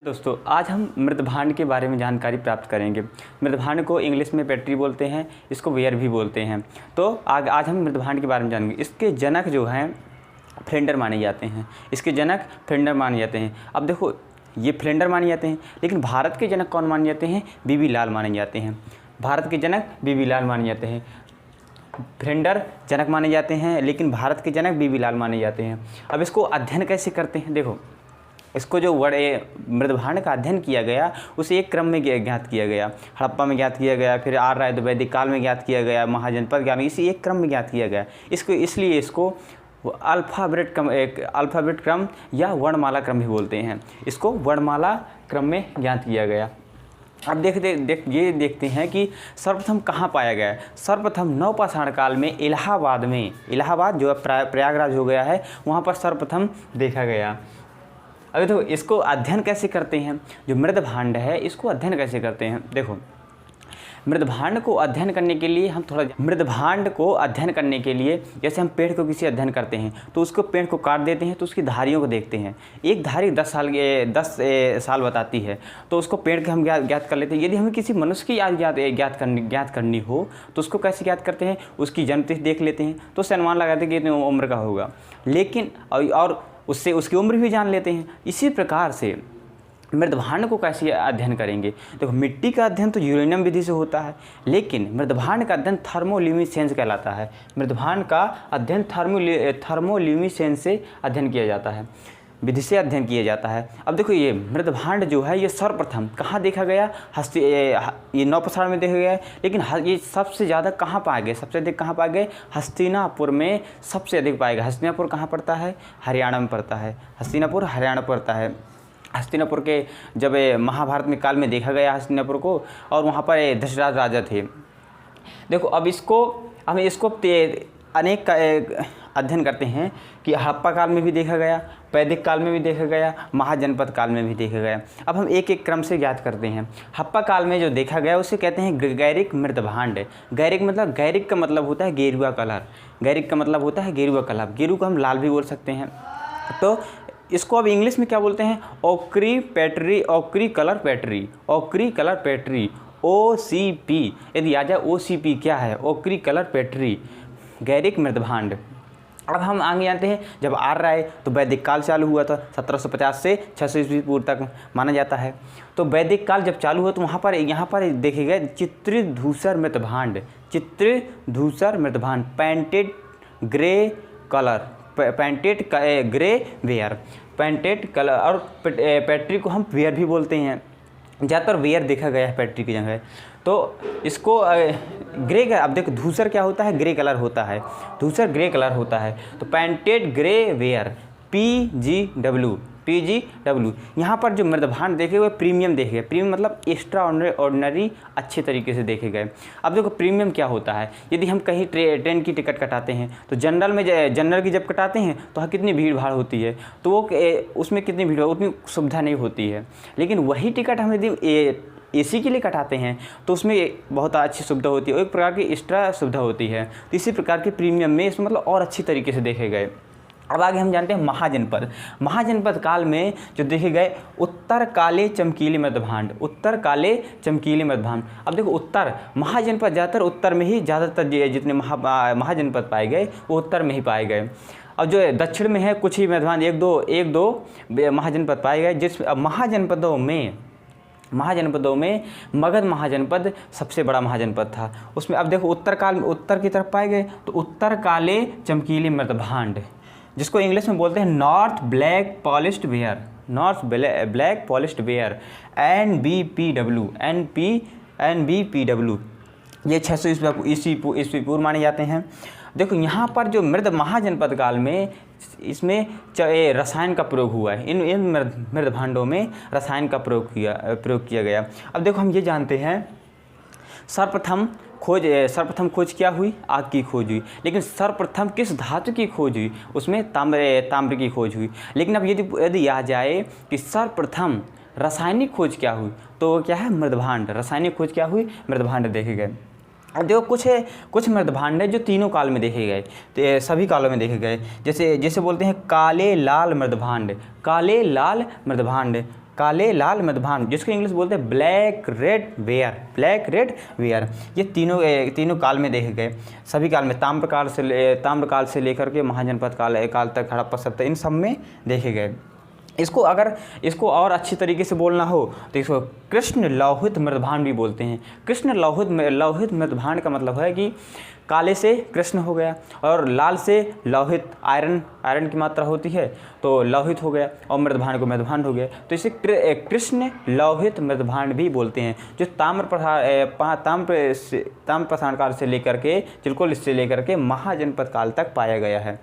दोस्तों आज हम मृदभांड के बारे में जानकारी प्राप्त करेंगे। मृदभांड को इंग्लिश में बैटरी बोलते हैं, इसको वेयर भी बोलते हैं। तो आज हम मृदभांड के बारे में जानेंगे। इसके जनक जो हैं फ्लेंडर माने जाते हैं। इसके जनक फ्लेंडर माने जाते हैं। अब देखो ये फ्लेंडर माने जाते हैं, लेकिन भारत के जनक कौन माने जाते हैं? बीबी लाल माने जाते हैं। भारत के जनक बीबी लाल माने जाते हैं। फ्लेंडर जनक माने जाते हैं, लेकिन भारत के जनक बीबी लाल माने जाते हैं। अब इसको अध्ययन कैसे करते हैं? देखो इसको जो मृदभांड का अध्ययन किया गया उसे एक क्रम में ज्ञात किया गया। हड़प्पा में ज्ञात किया गया, फिर आर्य वैदिक काल में ज्ञात किया गया, महाजनपद काल में, इसी एक क्रम में ज्ञात किया गया। इसलिए इसको अल्फ़ाबेट क्रम या वर्णमाला क्रम भी बोलते हैं। इसको वर्णमाला क्रम में ज्ञात किया गया। अब देखते हैं कि सर्वप्रथम कहाँ पाया गया है। सर्वप्रथम नवपाषाण काल में इलाहाबाद जो प्रयागराज हो गया है, वहाँ पर सर्वप्रथम देखा गया। अभी तो इसको अध्ययन कैसे करते हैं? जो मृदभांड है इसको अध्ययन कैसे करते हैं? देखो मृदभांड को अध्ययन करने के लिए जैसे हम पेड़ को किसी अध्ययन करते हैं तो उसको पेड़ को काट देते हैं तो उसकी धारियों को देखते हैं। एक धारी 10 साल बताती है, तो उसको पेड़ के हम ज्ञात कर लेते हैं। यदि हमें किसी मनुष्य की आयु ज्ञात करनी हो तो उसको कैसे ज्ञात करते हैं? उसकी जन्मतिथि देख लेते हैं, तो उससे अनुमान लगाते हैं कि इतनी उम्र का होगा, लेकिन और उससे उसकी उम्र भी जान लेते हैं। इसी प्रकार से मृदभांड को कैसे अध्ययन करेंगे? देखो मिट्टी का अध्ययन तो यूरेनियम विधि से होता है, लेकिन मृदभांड का अध्ययन थर्मोल्यूमिनेसेंस कहलाता है। मृदभांड का अध्ययन थर्मोल्यूमिनेसेंस से अध्ययन किया जाता है, विधि से अध्ययन किया जाता है। अब देखो ये मृदभांड जो है ये सर्वप्रथम कहाँ देखा गया? ये नवपाषाण में देखा गया है, लेकिन ये सबसे ज़्यादा कहाँ पाए गए? सबसे अधिक कहाँ पाए गए? हस्तिनापुर में सबसे अधिक पाए गए। हस्तिनापुर कहाँ पड़ता है? हरियाणा में पड़ता है। हस्तिनापुर हरियाणा पड़ता है। हस्तिनापुर के जब महाभारत में काल में देखा गया हस्तिनापुर को, और वहाँ पर दशरथ राजा थे। देखो अब हम इसको अनेक अध्ययन करते हैं कि हड़प्पा काल में भी देखा गया, वैदिक काल में भी देखा गया, महाजनपद काल में भी देखा गया। अब हम एक एक क्रम से ज्ञात करते हैं। हड़प्पा काल में जो देखा गया उसे कहते हैं गैरिक मृदभांड। गैरिक का मतलब होता है गेरुआ कलर। गैरिक का मतलब होता है गेरुआ कलर। गेरू को हम लाल भी बोल सकते हैं। तो इसको अब इंग्लिश में क्या बोलते हैं? ऑक्री कलर पैटरी OCP। यदि आ जाए OCP क्या है? ऑक्री कलर पैटरी, गैरिक मृदभांड। अब हम आगे जानते हैं जब आर्य आए तो वैदिक काल चालू हुआ था। 1750 से 600 ईस्वी पूर्व तक माना जाता है। तो वैदिक काल जब चालू हुआ तो यहाँ पर देखे गए चित्रधूसर मृदभांड, painted grey ware, painted colour. और पैट्री को हम वेयर भी बोलते हैं। ज़्यादातर वेयर देखा गया है पैट्री की जगह। तो इसको ग्रे का, अब देखो धूसर क्या होता है? ग्रे कलर होता है। धूसर ग्रे कलर होता है। तो पेंटेड ग्रे वेयर PGW। यहाँ पर जो मृदभांड देखे हुए प्रीमियम देखे गए। प्रीमियम मतलब एक्स्ट्रा ऑर्डिनरी, अच्छे तरीके से देखे गए। अब देखो प्रीमियम क्या होता है? यदि हम कहीं ट्रेन की टिकट कटाते हैं तो जनरल की जब कटाते हैं तो कितनी भीड़ भाड़ होती है, तो वो उसमें कितनी भीड़, उतनी सुविधा नहीं होती है। लेकिन वही टिकट हम यदि AC के लिए कटाते हैं तो उसमें बहुत अच्छी सुविधा होती है, एक प्रकार की एक्स्ट्रा सुविधा होती है। तो इसी प्रकार के प्रीमियम में इसमें मतलब और अच्छी तरीके से देखे गए। अब आगे हम जानते हैं महाजनपद काल में जो देखे गए उत्तर काले चमकीले मृदभांड। अब देखो महाजनपद ज़्यादातर उत्तर में ही, ज़्यादातर जितने महाजनपद पाए गए वो उत्तर में ही पाए गए। अब जो दक्षिण में है कुछ ही मृदभांड, एक दो महाजनपद पाए गए। जिस महाजनपदों में मगध महाजनपद सबसे बड़ा महाजनपद था। उसमें अब देखो उत्तर की तरफ पाए गए तो उत्तर काले चमकीले मृदभांड, जिसको इंग्लिश में बोलते हैं north black polished where NBPW। ये 600 ईस्वी पूर्व माने जाते हैं। देखो यहाँ पर जो महाजनपद काल में इसमें रसायन का प्रयोग हुआ है। इन मृदभांडों में रसायन का प्रयोग किया गया। अब देखो हम ये जानते हैं सर्वप्रथम खोज क्या हुई? आग की खोज हुई। लेकिन सर्वप्रथम किस धातु की खोज हुई? उसमें ताम्र की खोज हुई। लेकिन अब यदि आ जाए कि सर्वप्रथम रासायनिक खोज क्या हुई, तो क्या है? मृदभांड। रासायनिक खोज क्या हुई? मृदभांड देखे गए। अब देखो कुछ मृदभांड है जो तीनों काल में देखे गए, तो सभी कालों में देखे गए। जैसे बोलते हैं काले लाल मृदभांड, काले लाल मृदभान, जिसको इंग्लिश बोलते हैं black red ware, black red ware, ये तीनों काल में देखे गए। सभी काल में ताम्रकाल से लेकर के महाजनपद काल तक, हड़प्पा सभ्यता, इन सब में देखे गए। इसको और अच्छी तरीके से बोलना हो तो इसको कृष्ण लौहित मृदभान भी बोलते हैं। कृष्ण लौहित मृदभान का मतलब है कि काले से कृष्ण हो गया और लाल से लौहित, आयरन की मात्रा होती है तो लौहित हो गया, और मृदभान को मृदभान हो गया, तो इसे कृष्ण लौहित मृदभान भी बोलते हैं, जो ताम्र प्रसारण काल से लेकर के, चिलकोल से लेकर के महाजनपद काल तक पाया गया है।